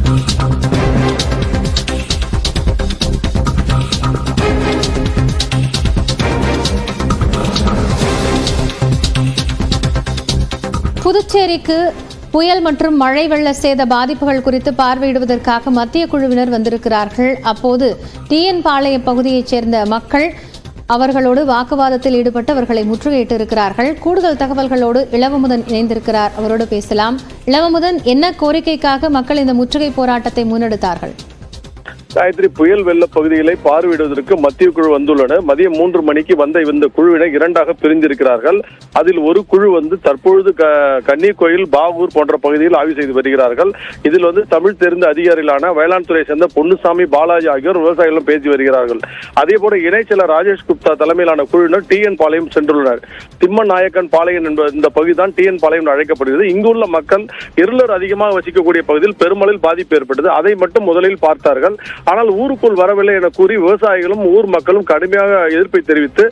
புதுச்சேரிக்கு புயல் மற்றும் மழை வெள்ள சேத பாதிப்புகள் குறித்து பார்வையிடுவதற்காக மத்திய குழுவினர் வந்திருக்கிறார்கள். அப்போது டிஎன் பாளையம் பகுதியைச் சேர்ந்த மக்கள் அவர்களோடு வாக்குவாதத்தில் ஈடுபட்டு அவர்களை முற்றுகையிட்டு இருக்கிறார்கள். கூடுதல் தகவல்களோடு இளவமுதன் இணைந்திருக்கிறார். அவரோடு பேசலாம். இளவமுதன், என்ன கோரிக்கைக்காக மக்கள் இந்த முற்றுகை போராட்டத்தை முன்னெடுத்தார்கள்? காயத்ரி, புயல் வெள்ள பகுதிகளை பார்வையிடுவதற்கு மத்திய குழு வந்துள்ளனர். மதியம் 3 மணிக்கு வந்த இந்த குழுவினை இரண்டாக பிரிந்திருக்கிறார்கள். அதில் ஒரு குழு தற்பொழுது கன்னிக்கோயில், பாவூர் போன்ற பகுதியில் ஆய்வு செய்து வருகிறார்கள். இதில் தமிழ் தெரிந்த அதிகாரிகளான வேளாண் துறை சேர்ந்த பொன்னுசாமி, பாலாஜி ஆகியோர் விவசாயிகளும் பேசி வருகிறார்கள். அதே போல இணைச்செயலர் ராஜேஷ் குப்தா தலைமையிலான குழுவினர் டிஎன் பாளையம் சென்றுள்ளனர். திம்மநாயக்கன் பாளையம் என்ப இந்த பகுதிதான் டிஎன் பாளையம் அழைக்கப்படுகிறது. இங்குள்ள மக்கள் இருளர் அதிகமாக வசிக்கக்கூடிய பகுதியில் பெருமளவில் பாதிப்பு ஏற்பட்டது. அதை மட்டும் முதலில் பார்த்தார்கள். ஆனால் ஊருக்குள் வரவில்லை என கூறி விவசாயிகளும் ஊர் மக்களும் கடுமையாக எதிர்ப்பை தெரிவித்து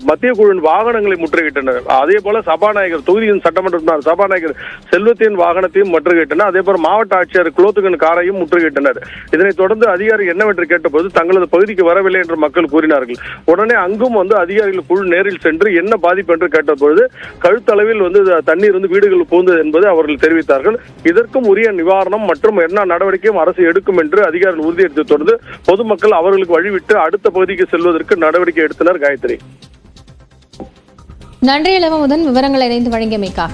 மத்திய குழுவின் வாகனங்களை முற்றுகையிட்டனர். அதே போல சபாநாயகர், தொகுதியின் சட்டமன்ற சபாநாயகர் செல்வத்தின் வாகனத்தையும் முற்றுகையிட்டனர். அதே போல மாவட்ட ஆட்சியர் குலோத்துகன் காரையும் முற்றுகையிட்டனர். இதனைத் தொடர்ந்து அதிகாரி என்னவென்று கேட்டபோது தங்களது பகுதிக்கு வரவில்லை என்று மக்கள் கூறினார்கள். உடனே அங்கும் அதிகாரிகள் குழு நேரில் சென்று என்ன பாதிப்பு என்று கேட்டபோது கழுத்தளவில் தண்ணீர் வீடுகள் புகுந்தது என்பதை அவர்கள் தெரிவித்தார்கள். இதற்கும் உரிய நிவாரணம் மற்றும் என்ன நடவடிக்கையும் அரசு எடுக்கும் என்று அதிகாரிகள் உறுதியளித்து தொடர்ந்து பொதுமக்கள் அவர்களுக்கு வழிவிட்டு அடுத்த பகுதிக்கு செல்வதற்கு நடவடிக்கை எடுத்தனர். காயத்ரி, நன்றி இளவமுதன், விவரங்களை இணைந்து வழங்கியமைக்காக.